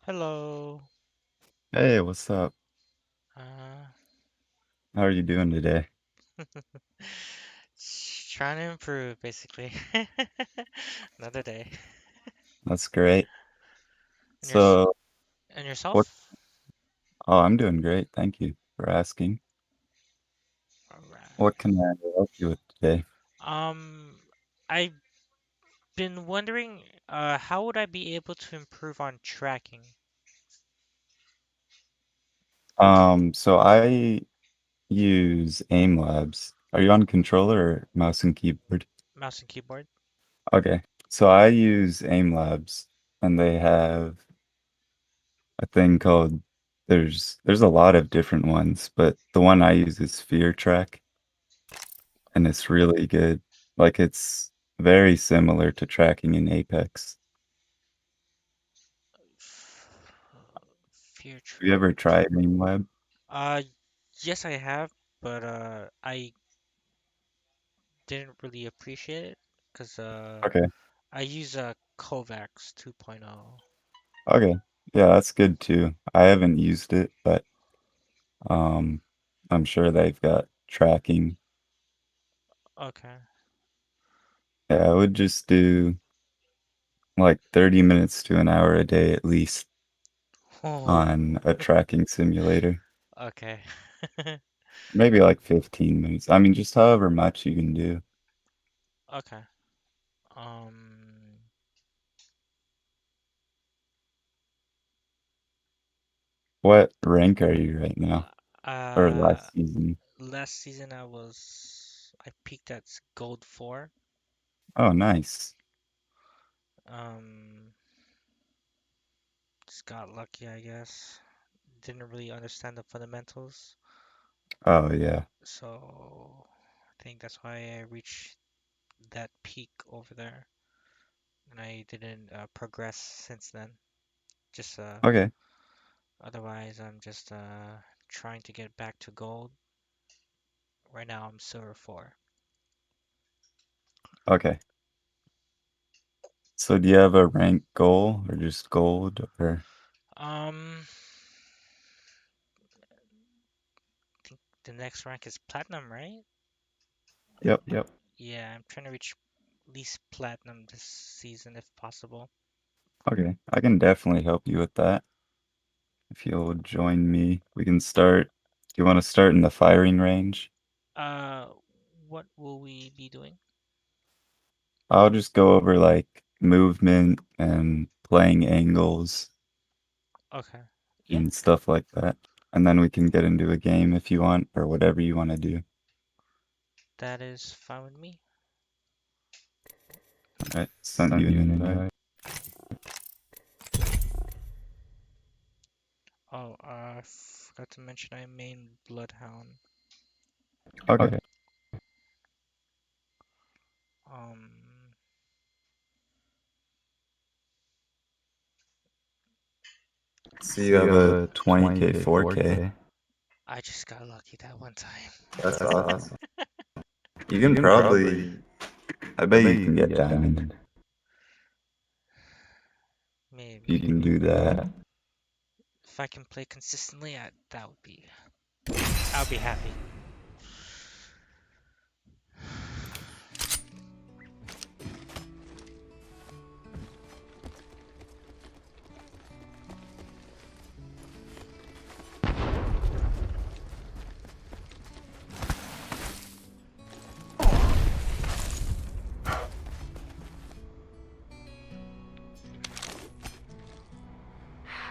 Hello. Hey, what's up? Uh, How are you doing today? Trying to improve, basically. Another day. That's great. And your So, and what? yourself? Oh, I'm doing great. Thank you for asking. All What right. can I help you with today? I've been wondering, how would I be able to improve on tracking? So I use Aim Labs. Are you on controller or mouse and keyboard? Mouse and keyboard? Okay. So I use Aim Labs, and they have a thing called there's a lot of different ones, but the one I use is Sphere Track, and it's really good. Like it's very similar to tracking in Apex. F- Fear Have you ever track. tried AimLab? Uh, yes, I have, but I didn't really appreciate it because Okay. I use Kovacs 2.0. Okay. Yeah, that's good too. I haven't used it, but um I'm sure they've got tracking. Okay. Yeah, I would just do like 30 minutes to an hour a day at least Oh, on a tracking simulator. okay. Maybe like 15 minutes. I mean, just however much you can do. Okay. Um, What rank are you right now? Or uh, last season? Last season I peaked at gold 4. Oh, nice. Um, just got lucky, I guess. Didn't really understand the fundamentals, Oh, yeah. so I think that's why I reached that peak over there, and I didn't progress since then. Just Okay. Otherwise, I'm just trying to get back to gold. Right now, I'm silver 4. Okay. So do you have a rank goal or just gold or Um, I think the next rank is platinum, right? Yep, yep. Yeah, I'm trying to reach at least platinum this season if possible. Okay. I can definitely help you with that. If you'll join me, we can start. Do you want to start in the firing range? Uh, what will we be doing? I'll just go over like movement and playing angles Okay. Yeah, and stuff like that. And then we can get into a game if you want or whatever you want to do. that is fine with me. All right, send you an invite. Oh, I forgot to mention I main Bloodhound. Okay. Um, So you have a 20K 4K. I just got lucky that one time. That's awesome. You can probably, I bet you can get diamond if you Maybe. can do that. If I can play consistently, I'll be happy.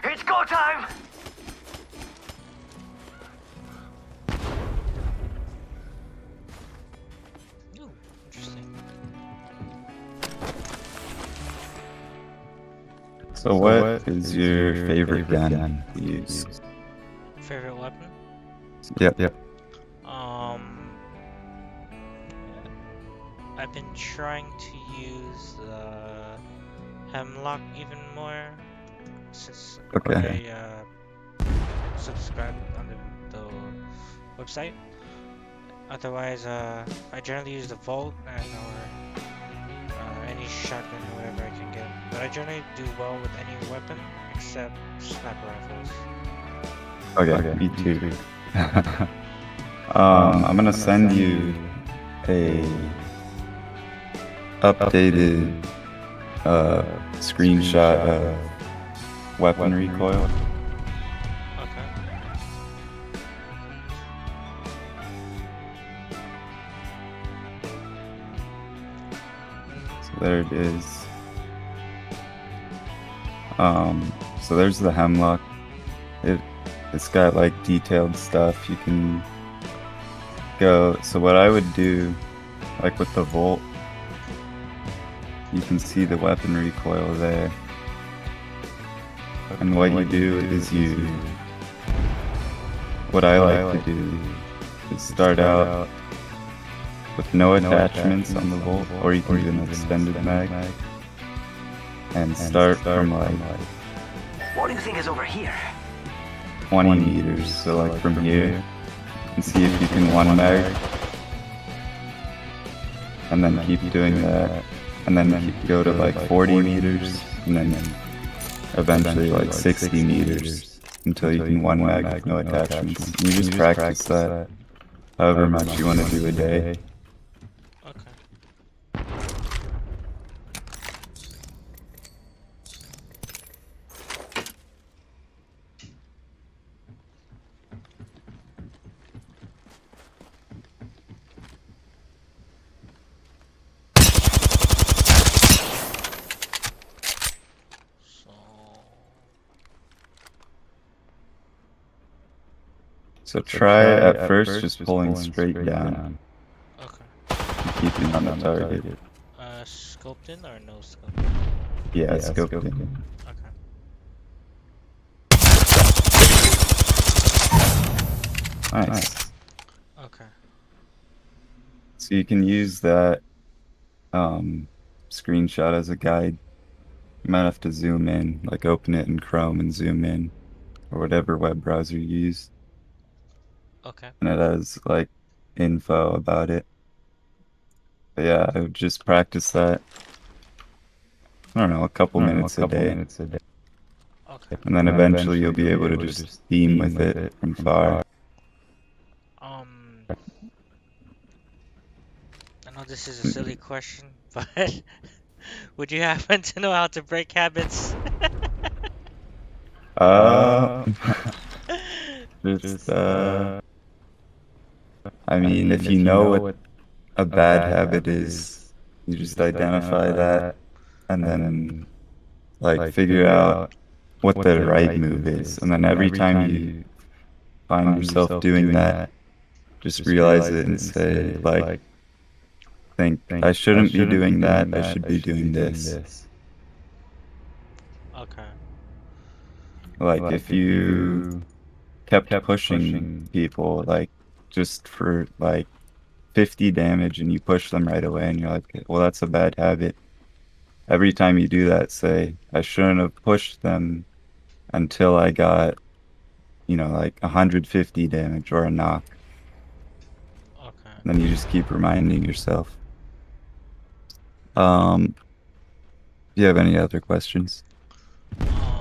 It's go time! Ooh, interesting. So what is your favorite gun to use? Favorite weapon? Yep, yep. Um, I've been trying to use the Hemlock even more since Okay. I subscribed on the website. Otherwise, I generally use the Volt and or any shotgun, whatever I can get. but I generally do well with any weapon except sniper rifles. Okay, me too. I'm gonna send you a updated screenshot of weapon recoil. Okay. So there it is. So there's the Hemlock. It's got like detailed stuff. You can go. So what I would do, like with the Volt, you can see the weapon recoil there. And what you do is what I like to do is start out with no attachments on the Volt, or you can do an extended mag, and start from like What do you think is over here? 20 meters, so like from here, and see if you can one mag, and then keep doing that, and then go to like 40 meters, and then eventually like 60 meters, until you can one mag with no attachments. And you just practice that however much you want to do a day. Okay. So try at first just pulling straight down, Okay. keeping on the target. Scoped in or no scope? Yeah, scoped in. Okay. Nice. Okay. So you can use that screenshot as a guide. You might have to zoom in, like open it in Chrome and zoom in, or whatever web browser you use. Okay. And it has like info about it. But yeah, I would just practice that. I don't know, a couple minutes a day. Okay. And then eventually you'll be able to just beam with it from far. I know this is a silly question, but would you happen to know how to break habits? Just I mean, if you know what a bad habit is, you just identify that, and then like figure out what the right move is. And then every time you find yourself doing that, just realize it and say, like, think, I shouldn't be doing that, I should be doing this. Okay. Like, if you kept pushing people, like, just for like 50 damage and you push them right away, and you're like, well, that's a bad habit. Every time you do that, say, I shouldn't have pushed them until I got, like 150 damage or a knock. Okay. And then you just keep reminding yourself. Do you have any other questions? Hmm.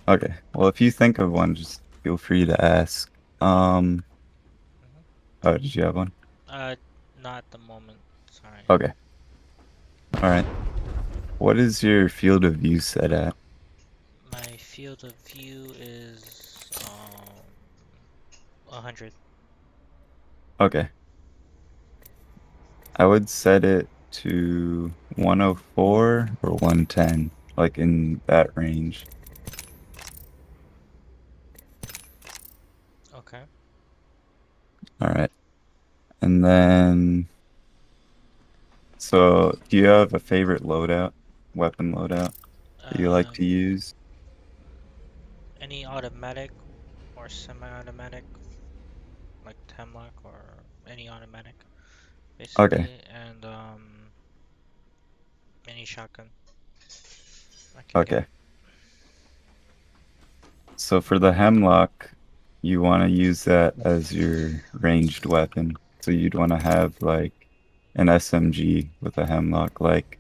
Okay. Well, if you think of one, just feel free to ask. Oh, did you have one? Not at the moment. Sorry. Okay. All right. What is your field of view set at? My field of view is 100. Okay. I would set it to 104 or 110, like in that range. Okay. All right. And then, so do you have a favorite loadout, weapon loadout that you like to use? Any automatic or semi-automatic, like Hemlock or any automatic, basically. Okay. And Any shotgun I can Okay. get. So for the hemlock, you want to use that as your ranged weapon. So you'd want to have like an SMG with a hemlock, like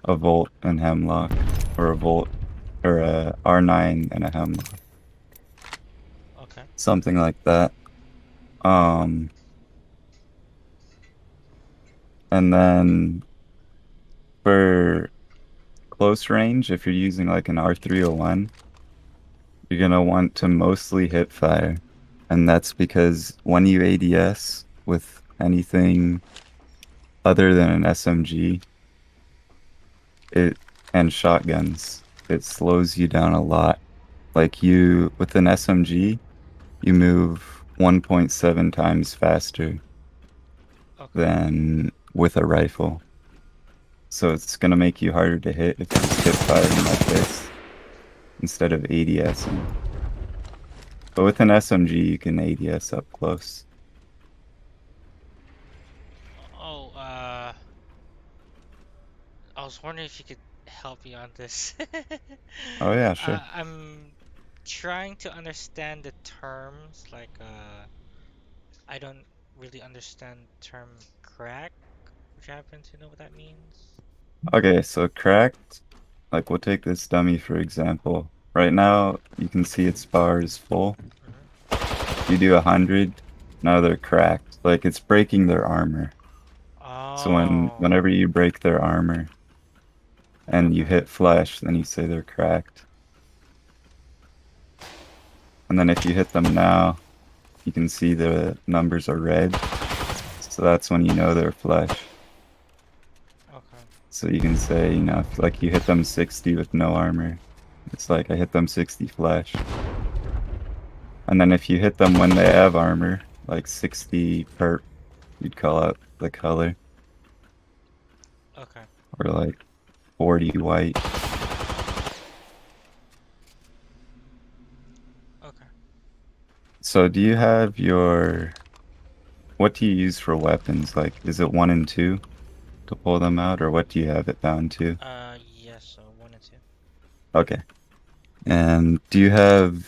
a Volt and hemlock, or a Volt or a R9 and a hemlock, Okay. something like that. Um, and then for close range, if you're using like an R301, you're gonna want to mostly hip fire. And that's because when you ADS with anything other than an SMG, it and shotguns, it slows you down a lot. Like you with an SMG, you move 1.7 times faster Okay. than with a rifle. So it's gonna make you harder to hit if you just hip firing like this instead of ADSing. But with an SMG, you can ADS up close. Oh, I was wondering if you could help me on this. Oh yeah, sure. I'm trying to understand the terms, like, I don't really understand term crack. Would you happen to know what that means? Okay, so cracked, like we'll take this dummy for example. Right now, you can see its bar is full. Mm-hmm. You do 100, now they're cracked. Like it's breaking their armor. So Oh, whenever you break their armor and you okay. hit flesh, then you say they're cracked. And then if you hit them now, you can see the numbers are red. So that's when you know they're flesh. Okay. So you can say, you know, if like you hit them 60 with no armor, it's like I hit them 60 flesh. And then if you hit them when they have armor, like 60 perp, you'd call out the color. Okay. Or like 40 white. Okay. So do you have your... What do you use for weapons? Like, is it 1 and 2 to pull them out, or what do you have it bound to? Yes, so 1 and 2. Okay. And do you have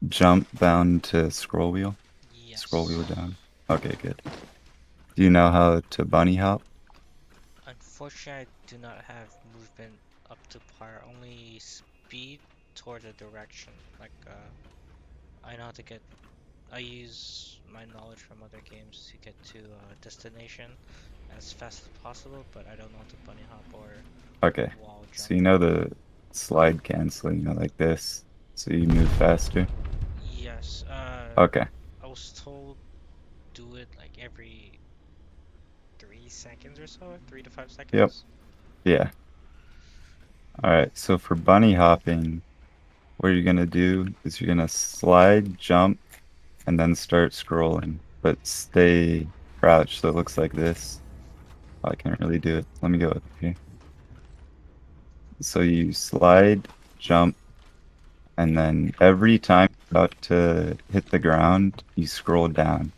jump bound to scroll wheel? Scroll wheel Yes. down. Okay, good. Do you know how to bunny hop? Unfortunately, I do not have movement up to par, only speed toward a direction. Like, I know how to get. I use my knowledge from other games to get to a destination as fast as possible, but I don't know how to bunny hop or Okay. wall jump. So you know the slide canceling, you know, like this, so you move faster? Yes, Okay. I was told do it like every 3 seconds or so, 3 to 5 seconds. Yep. Yeah. Alright, so for bunny hopping, what you're gonna do is you're gonna slide, jump, and then start scrolling, but stay crouched so it looks like this. Oh, I can't really do it. Let me go up here. So you slide, jump, and then every time you're about to hit the ground, you scroll down.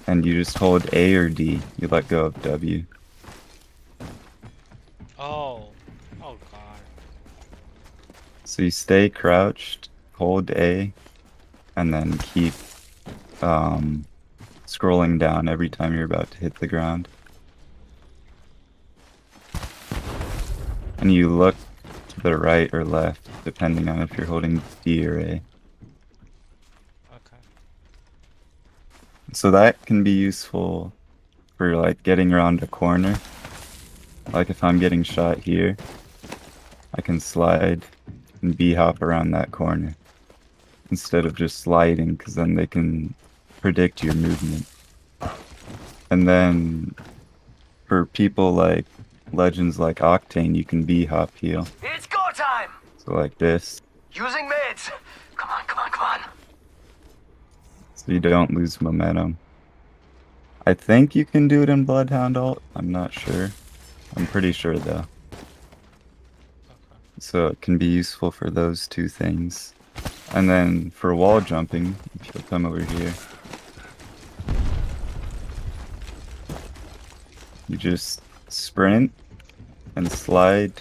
And you just hold A or D. You let go of W. Oh, oh God. So you stay crouched, hold A, and then keep scrolling down every time you're about to hit the ground. And you look to the right or left, depending on if you're holding D or A. Okay. So that can be useful for like getting around a corner. Like if I'm getting shot here, I can slide and B-hop around that corner instead of just sliding, because then they can predict your movement. And then for people like legends like Octane, you can B-hop heal. It's go time! So like this, Using meds. Come on, come on, come on. so you don't lose momentum. I think you can do it in Bloodhound ult. I'm not sure. I'm pretty sure though. Okay. So it can be useful for those two things. And then for wall jumping, if you'll come over here, you just sprint and slide,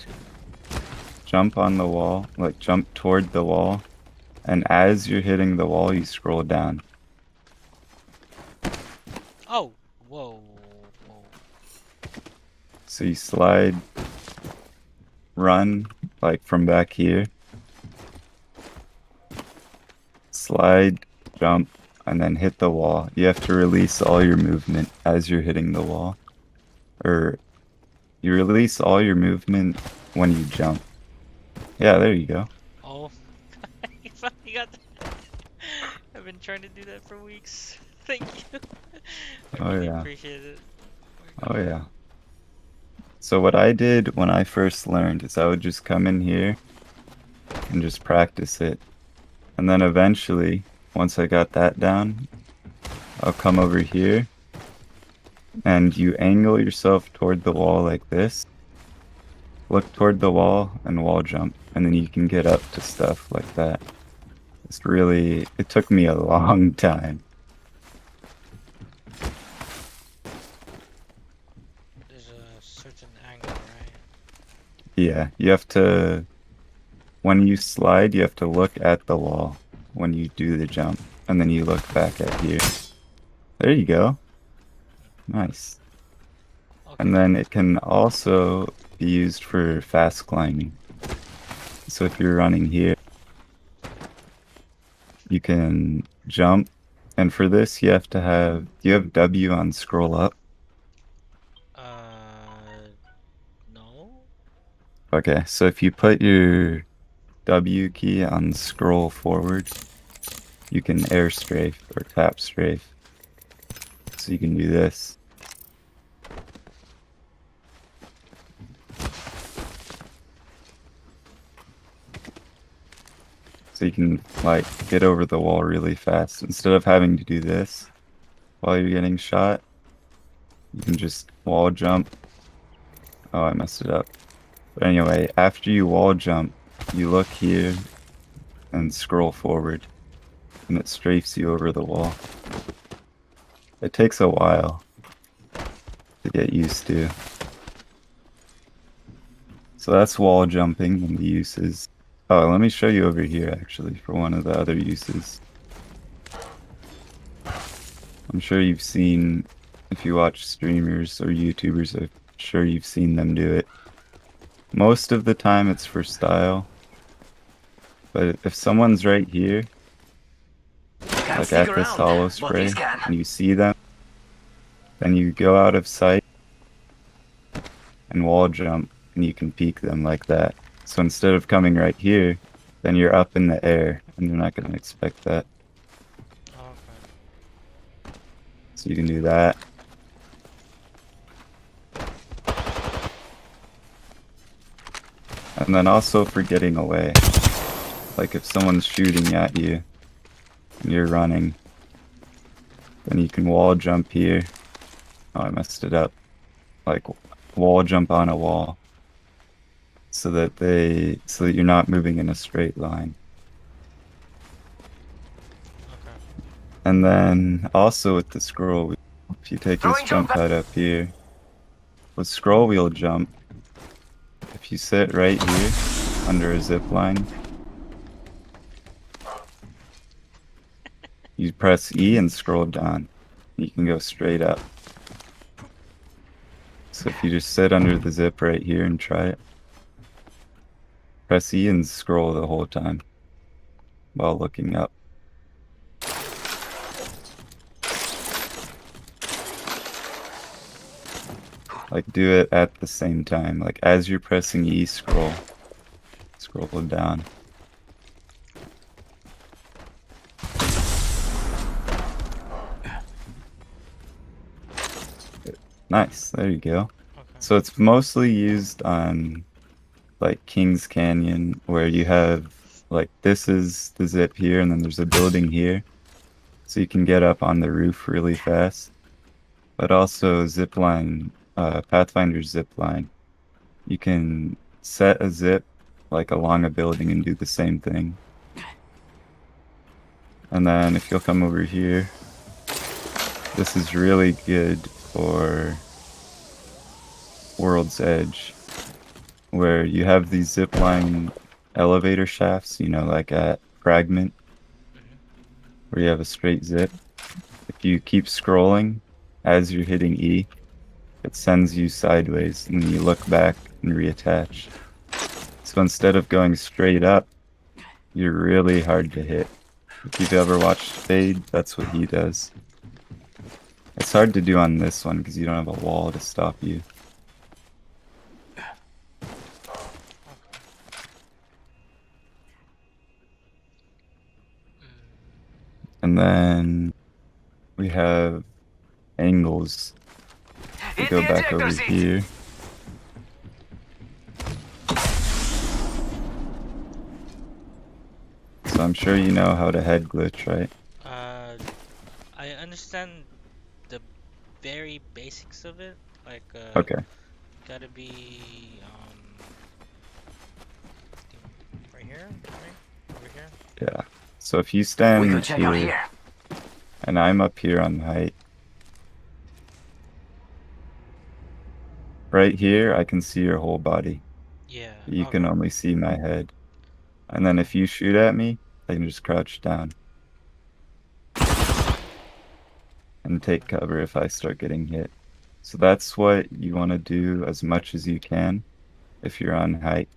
jump on the wall, like jump toward the wall, and as you're hitting the wall, you scroll down. Oh, whoa, whoa. So you slide, run, like from back here, slide, jump, and then hit the wall. You have to release all your movement as you're hitting the wall. Or you release all your movement when you jump. Yeah, there you go. Oh, you finally got that. I've been trying to do that for weeks. Thank you. I Oh really yeah. appreciate it. Oh yeah. So what I did when I first learned is I would just come in here and just practice it. And then eventually, once I got that down, I'll come over here and you angle yourself toward the wall like this. Look toward the wall and wall jump, and then you can get up to stuff like that. It took me a long time. There's a certain angle, right? Yeah, you have to, when you slide, you have to look at the wall when you do the jump, and then you look back at here. There you go. Nice. Okay. And then it can also be used for fast climbing. So if you're running here, you can jump, and for this you have to have, do you have W on scroll up? No? Okay, so if you put your W key on scroll forward, you can air strafe or tap strafe. So you can do this. So you can like get over the wall really fast. Instead of having to do this while you're getting shot, you can just wall jump. Oh, I messed it up. But anyway, after you wall jump, you look here and scroll forward, and it strafes you over the wall. It takes a while to get used to. So that's wall jumping and the uses. Oh, let me show you over here actually for one of the other uses. I'm sure you've seen, if you watch streamers or YouTubers, I'm sure you've seen them do it. Most of the time it's for style. But if someone's right here, Can't like sneak at this around, hollow but spray, these can. and you see them, then you go out of sight and wall jump, and you can peek them like that. So instead of coming right here, then you're up in the air, and they're not going to expect that. Okay. So you can do that. And then also for getting away. Like if someone's shooting at you and you're running, then you can wall jump here. Oh, I messed it up. Like wall jump on a wall so that you're not moving in a straight line. Okay. And then also with the scroll wheel, if you take this Throwing jump jump pad up here, with scroll wheel jump, if you sit right here under a zip line, you press E and scroll down. You can go straight up. So if you just sit under the zip right here and try it, press E and scroll the whole time while looking up. Like do it at the same time. Like as you're pressing E, scroll down. Nice, there you go. Okay. So it's mostly used on like Kings Canyon, where you have like this is the zip here and then there's a building here. So you can get up on the roof really fast. But also zipline, Pathfinder zipline. You can set a zip like along a building and do the same thing. And then if you'll come over here, this is really good for World's Edge. where you have these zipline elevator shafts, you know, like at Fragment, Mhm. where you have a straight zip. If you keep scrolling as you're hitting E, it sends you sideways, and then you look back and reattach. So instead of going straight up, you're really hard to hit. If you've ever watched Fade, that's what he does. It's hard to do on this one because you don't have a wall to stop you. And then we have angles. We Hit go the back over ejector seat. here. So I'm sure you know how to head glitch, right? I understand the very basics of it. Like, Okay. gotta be right here, right over here. Yeah. So if you We stand could check out here, here. and I'm up here on height, right here, I can see your whole body. Yeah. You Okay. can only see my head. And then if you shoot at me, I can just crouch down and take cover if I start getting hit. So that's what you want to do as much as you can if you're on height.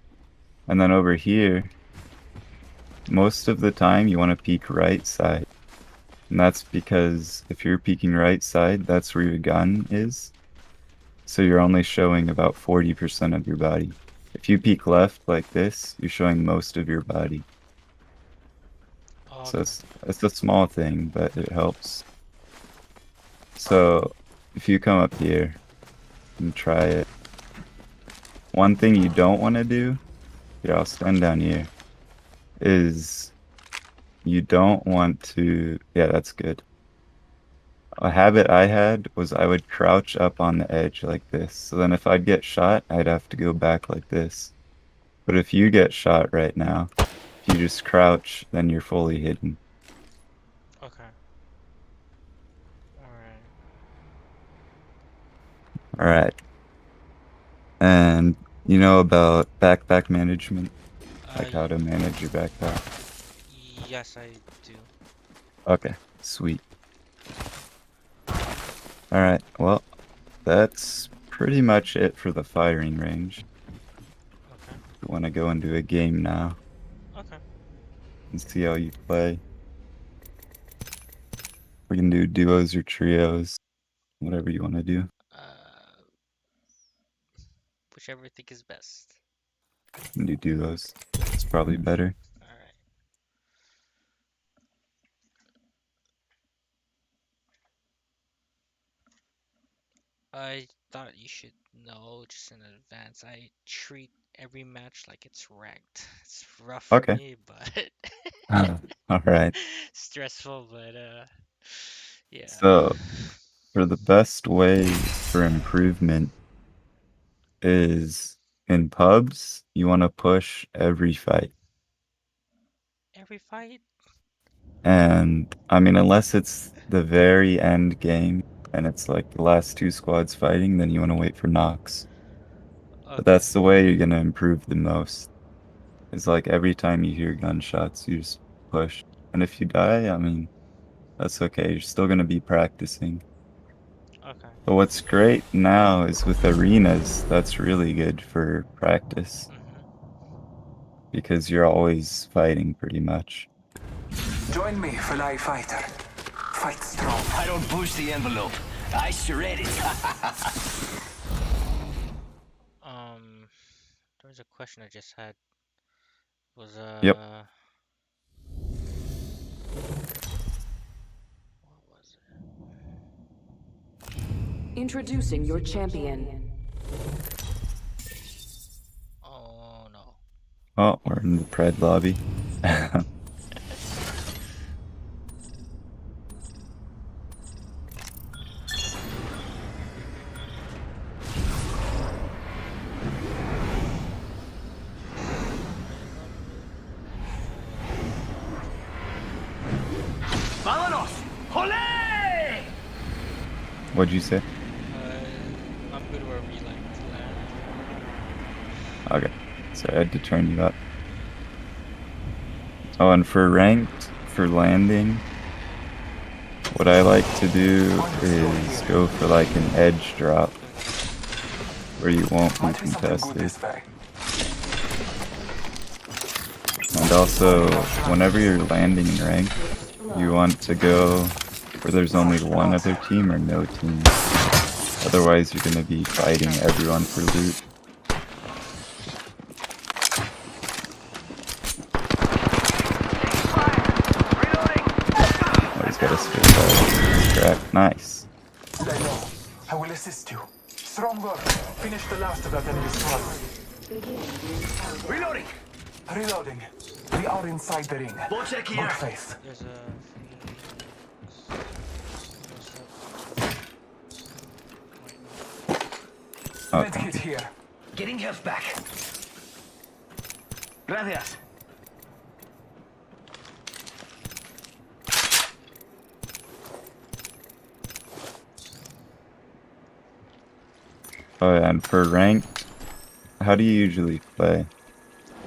And then over here, most of the time you want to peek right side. And that's because if you're peeking right side, that's where your gun is. So you're only showing about 40% of your body. If you peek left like this, you're showing most of your body. So Okay. it's a small thing, but it helps. So if you come up here and try it, one thing you don't want to do, here, I'll stand down here, is you don't want to, yeah, that's good. A habit I had was I would crouch up on the edge like this. So then if I'd get shot, I'd have to go back like this. But if you get shot right now, if you just crouch, then you're fully hidden. Okay. All right. All right. And you know about backpack management, like how to manage your backpack? Yes, I do. Okay, sweet. All right, well, that's pretty much it for the firing range. Okay. We want to go into a game now Okay. and see how you play. We can do duos or trios, whatever you want to do. Whichever you think is best. We can do duos. It's probably better. All right. I thought you should know just in advance. I treat every match like it's ranked. It's rough for Okay. me, but All right. stressful, but yeah. So, for the best way for improvement is in pubs, you want to push every fight. Every fight? And I mean, unless it's the very end game and it's like the last two squads fighting, then you want to wait for knocks. But Okay. that's the way you're gonna improve the most. Is like every time you hear gunshots, you just push. And if you die, I mean, that's okay. You're still gonna be practicing. Okay. But what's great now is with arenas, that's really good for practice because you're always fighting pretty much. Join me, Fly Fighter. Fight strong. I don't push the envelope. I shred it. There was a question I just had. Was Yep. what was it? Introducing your champion. Oh no. Oh, we're in the Pred lobby. Vámonos! Olé! What'd you say? I'm good where we like to land. Okay, so I had to turn you up. Oh, and for ranked, for landing, what I like to do is go for like an edge drop where you won't be Might be something good contested. this way. And also, whenever you're landing in rank, you want to go where there's only one other team or no team. Otherwise, you're going to be fighting everyone for loot. Oh, he's got a spit crack. Nice. Lay low. I will assist you. Strong work. Finish the last of that enemy's squad. Reloading. Reloading. We are inside the ring. Ball check here. Good faith. There's a Oh, Med thank kit you. here. Getting health back. Gracias. Oh, yeah, and for ranked, how do you usually play?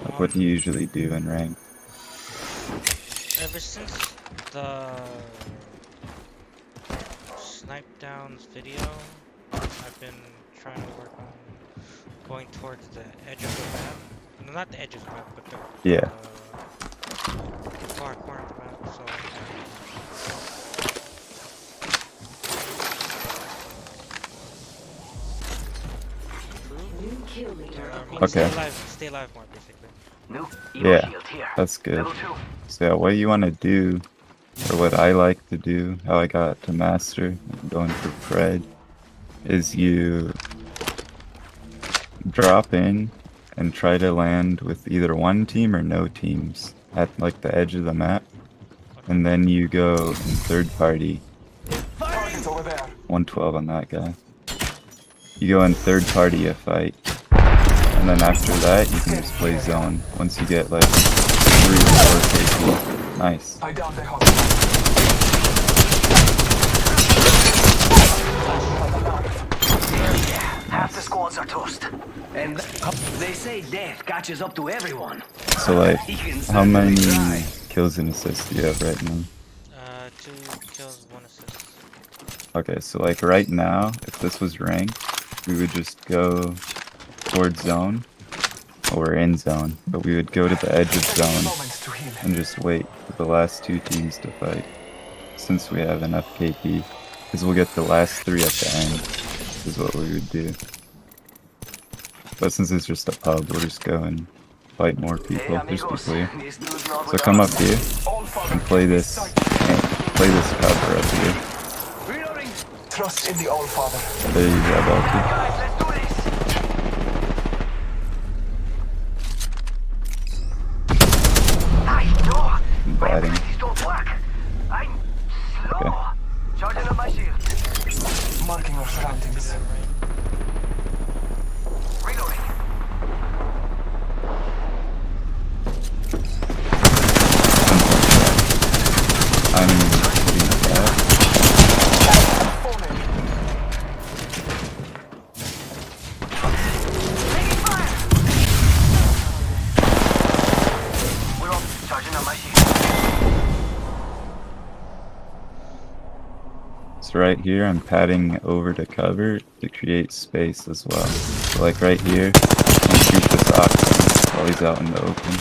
Like, what do you usually do in rank? Ever since the Snipe Downs video, I've been trying to work on going towards the edge of the map. No, not the edge of the map, but the Yeah. far corner of the map. So New kill leader. I mean, Okay. stay alive more basically. New Yeah, shield here. that's good. Level 2. So yeah, what you want to do, or what I like to do, how I got to master, going for Fred, is you drop in and try to land with either one team or no teams at like the edge of the map, and then you go in third party. Target over there. 112 on that guy. You go in third party a fight, and then after that you can just play zone. Once you get like 3 or 4 KP. Nice. I downed the hostile. Half the squads are toast. And they say death catches up to everyone. So like, You can how certainly many try. kills and assists do you have right now? 2 kills, 1 assist. Okay, so like right now, if this was ranked, we would just go towards zone, or in zone, but we would go to the edge of zone Moments to heal. and just wait for the last 2 teams to fight, since we have enough KP, because we'll get the last 3 at the end, is what we would do. But since it's just a pub, we'll just go and fight more Hey, people, just be amigos. clear. This dude's not So with come up us. here All father. and play this cover up here. Reloading. Trust in the All Father. There you go, Balky. Guys, let's do this. I know. My Batting. abilities don't work. I'm slow. Okay. Charging up my shield. Marking our surroundings. Reloading. I'm hitting that. Falling. Taking fire. We're up. Charging up my shield. So right here, I'm padding over to cover to create space as well. So like right here, you shoot this ox while he's out in the open.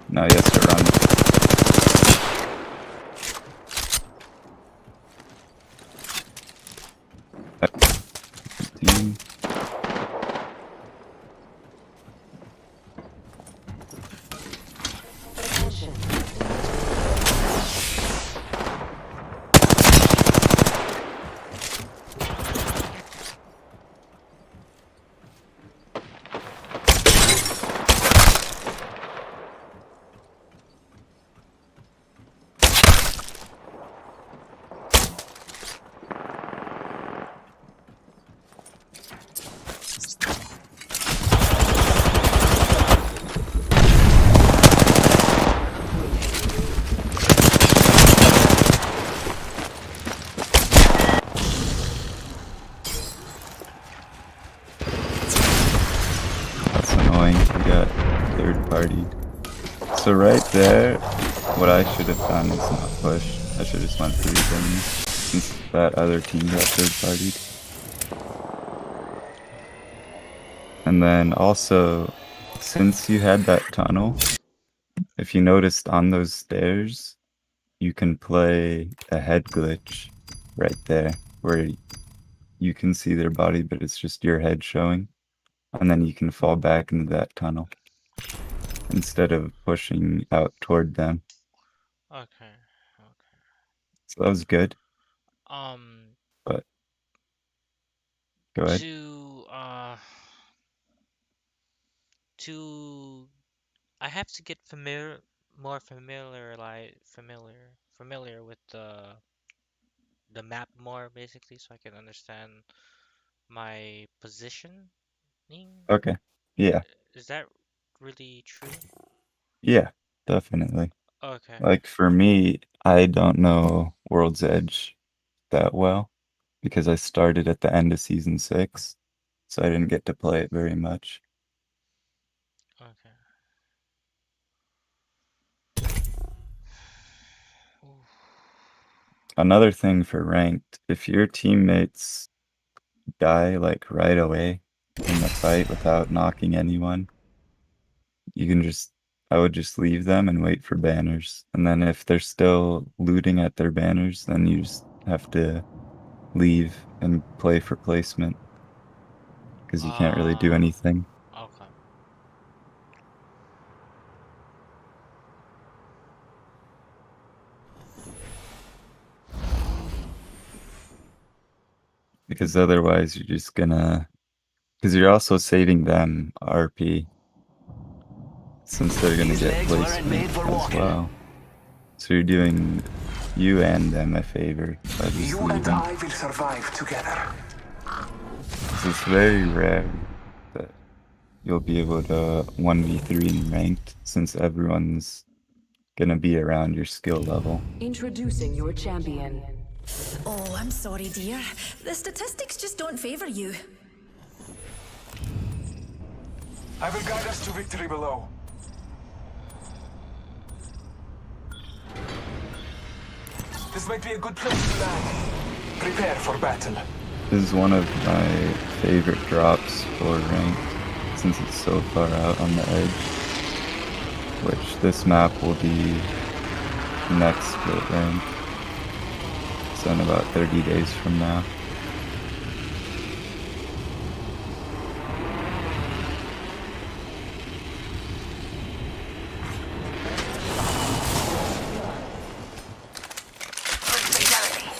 Now he has to run. Team. Attention. got third partied. So right there, what I should have done is not push. I should have just went for these enemies, since that other team got third partied. And then also, since you had that tunnel, if you noticed on those stairs, you can play a head glitch right there, where you can see their body, but it's just your head showing. And then you can fall back into that tunnel instead of pushing out toward them. Okay. So that was good, Um, but go ahead. To I have to get familiar with the map more basically, so I can understand my positioning. Okay. Yeah. Is that really true? Yeah, definitely. Okay. Like for me, I don't know World's Edge that well because I started at the end of season 6, so I didn't get to play it very much. Okay. Oof. Another thing for ranked, if your teammates die like right away in the fight without knocking anyone, you can I would just leave them and wait for banners. And then if they're still looting at their banners, then you just have to leave and play for placement because you can't really do anything. Okay. Because otherwise you're just gonna, because you're also saving them RP since they're gonna These get legs weren't made placement for as walking. well. So you're doing you and them a favor by just You and leaving. I will survive together. 'Cause it's very rare that you'll be able to 1v3 in ranked since everyone's gonna be around your skill level. Introducing your champion. Oh, I'm sorry, dear. The statistics just don't favor you. I will guide us to victory below. This might be a good place to land. Prepare for battle. This is one of my favorite drops for ranked since it's so far out on the edge. Which this map will be next split rank. So in about 30 days from now. Fatality.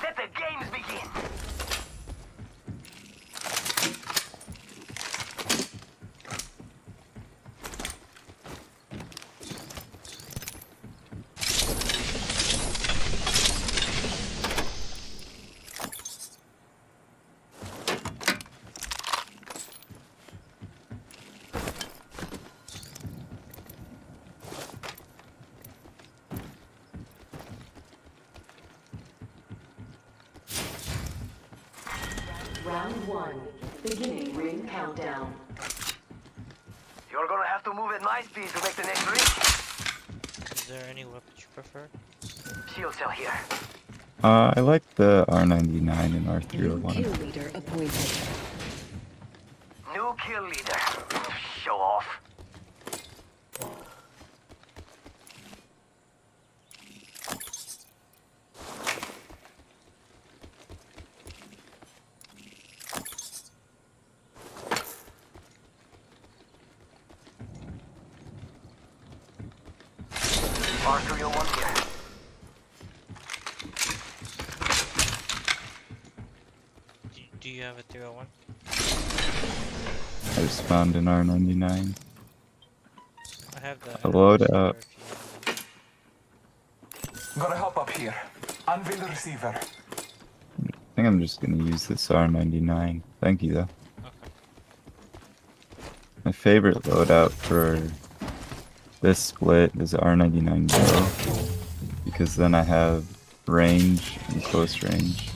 Let the games begin. Round 1. Beginning ring countdown. You're gonna have to move at my speed to make the next ring. Is there any weapon you prefer? Shield cell here. I like the R99 and New R301. kill leader appointed. New kill leader. Show off. R301 here. Do you have a 301? I just found an R99. I have the A load receiver up. if you have it. Gonna help up here. Unveil the receiver. I think I'm just gonna use this R99. Thank you though. Okay. My favorite loadout for this split is R99 Bow because then I have range and close range.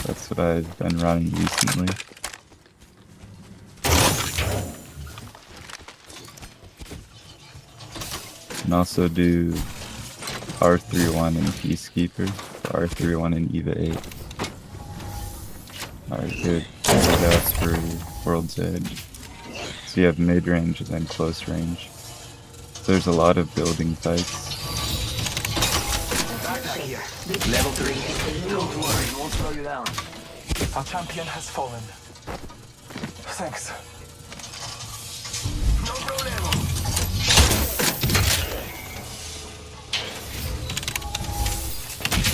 That's what I've been running recently. can also do R31 and Peacekeeper, R31 and EVA 8. Alright, good. That's for World's Edge. So you have mid-range and then close range. There's a lot of building fights. Backpack here. Level 3. Don't worry, it won't slow you down. Our champion has fallen. Thanks. No problemo.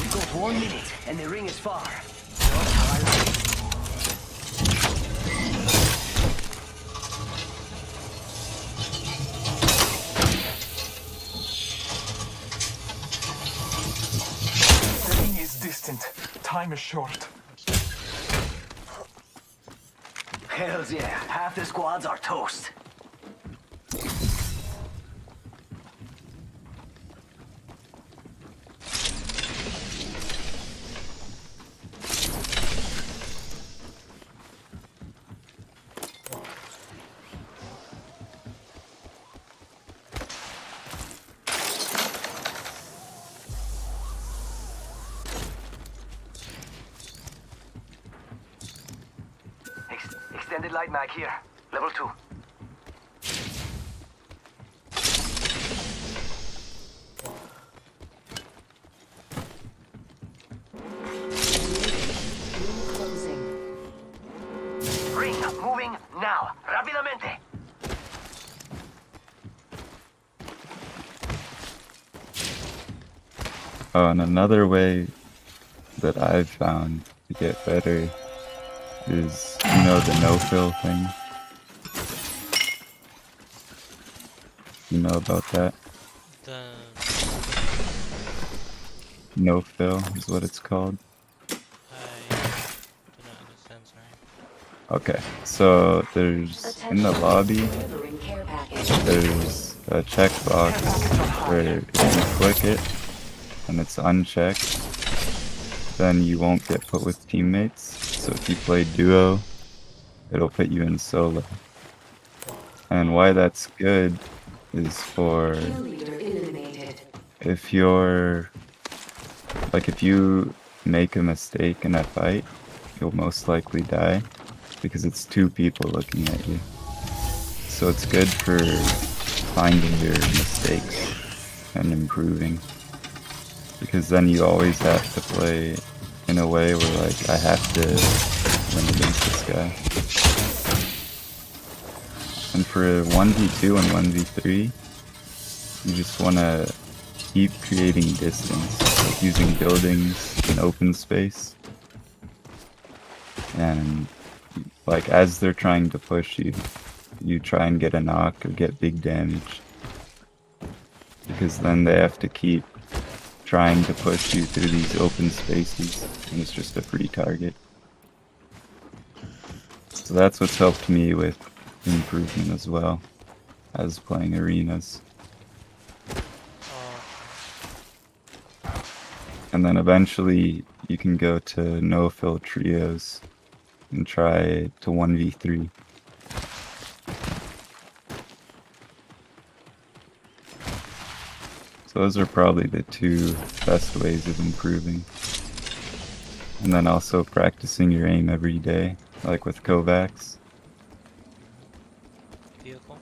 We got 1 minute, and the ring is far. Just how I like it. The ring is distant. Time is short. Hells yeah, half the squads are toast. Extended light mag here. Level 2. Closing. Ring moving now. Rápidamente. Oh, and another way that I've found to get better is, you know, the no-fill thing. You know about that? The No-fill is what it's called. I do not understand, sorry. Okay, so there's, in the lobby, Delivering care package. there's a checkbox where if you click it and it's unchecked, then you won't get put with teammates. So if you play duo, it'll put you in solo. And why that's good is for Kill leader eliminated. if you're, like, if you make a mistake in a fight, you'll most likely die because it's 2 people looking at you. So it's good for finding your mistakes and improving, because then you always have to play in a way where, like, I have to win against this guy. And for 1v2 and 1v3, you just want to keep creating distance, like using buildings and open space. And, like, as they're trying to push you, you try and get a knock or get big damage. Because then they have to keep trying to push you through these open spaces, and it's just a free target. So that's what's helped me with improvement as well as playing arenas. And then eventually you can go to no-fill trios and try to 1v3. So those are probably the 2 best ways of improving. And then also practicing your aim every day, like with Kovacs. Vehicle.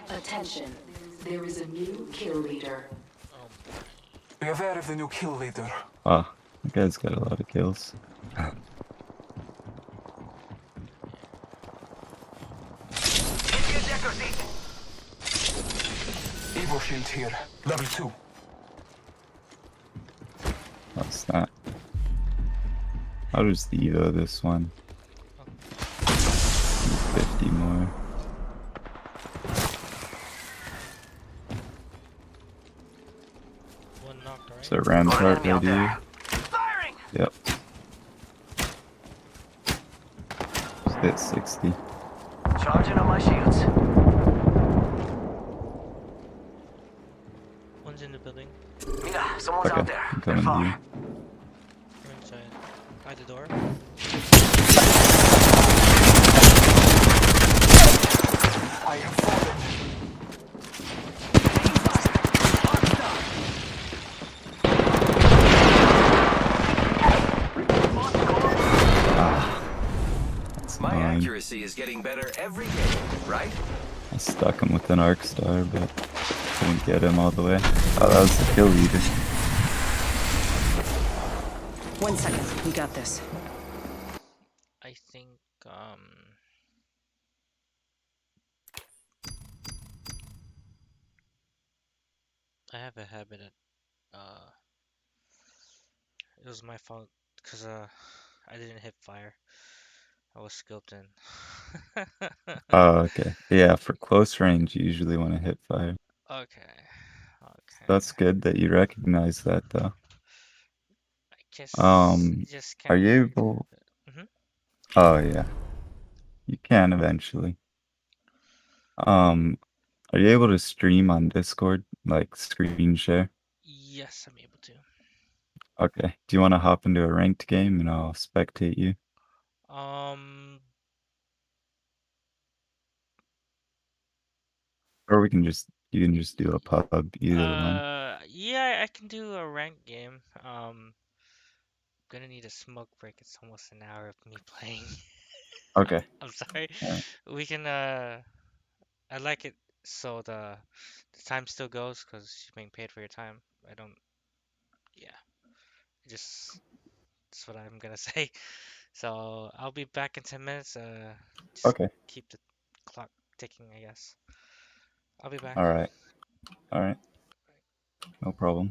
Attention. There is a new kill leader. Oh, Be aware of the new kill leader. Wow, that guy's got a lot of kills. Ejector seat. Evo shield here. Level 2. What's that? How does the Evo this one? 50 more. one Is there a rampart Enemy out ready? there. Firing! Yep. Just hit 60. Charging on my shields. One's in the building. Mira, someone's Okay, out there. I'm They're coming to you. far. You're inside. By the door. I have fallen. That's My annoying. accuracy is getting better every day, right? I stuck him with an arc star, but couldn't get him all the way. Oh, that was the kill leader. 1 second. We got this. I think I have a habit of it was my fault because I didn't hit fire. I was scoped in. Oh, okay. Yeah, for close range, you usually want to hit fire. Okay. That's good that you recognize that, though. I just Are can't. you able? Mhm. Oh, yeah. You can eventually. Are you able to stream on Discord, like screen share? Yes, I'm able to. Okay. Do you want to hop into a ranked game and I'll spectate you? Um, Or you can just do a pub, either one. yeah, I can do a ranked game. Gonna need a smoke break. It's almost an hour of me playing. Okay. I'm sorry. Alright. We can I like it so the time still goes because you're being paid for your time. I don't. Yeah, just that's what I'm gonna say. So I'll be back in 10 minutes. Just Okay. keep the clock ticking, I guess. I'll be back. Alright. Alright. No problem.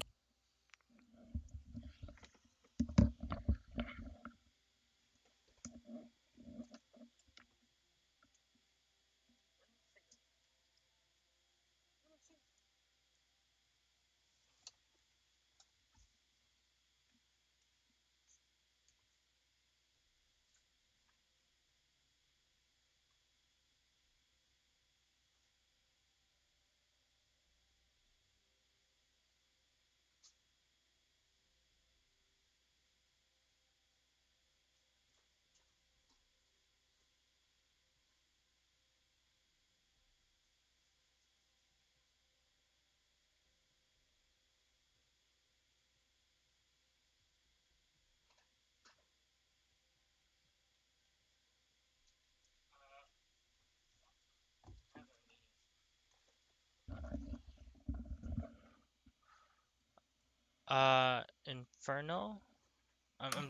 Inferno.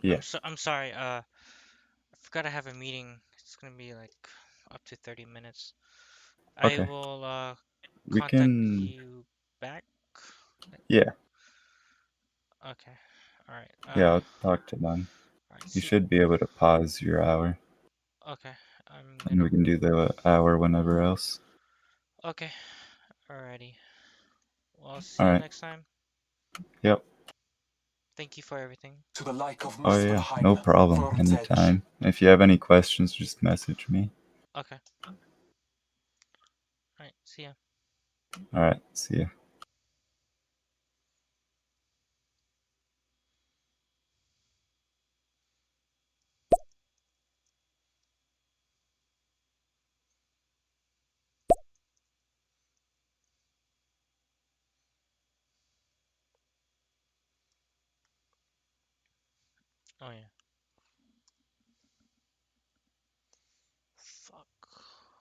Yeah. I'm sorry. I forgot I have a meeting. It's gonna be like up to 30 minutes. I Okay. will We contact can. you back. Yeah. Okay. All right. Yeah, I'll talk to them. All right. You See. should be able to pause your hour, Okay. I'm and gonna. we can do the hour whenever else. Okay. Alrighty. Well, see All you right. next time. Yep. Thank you for everything. To the like of Oh yeah, no Muspelheim, problem. Worm's Edge. Anytime. If you have any questions, just message me. Okay. Alright. See ya. All right. See ya. Oh yeah.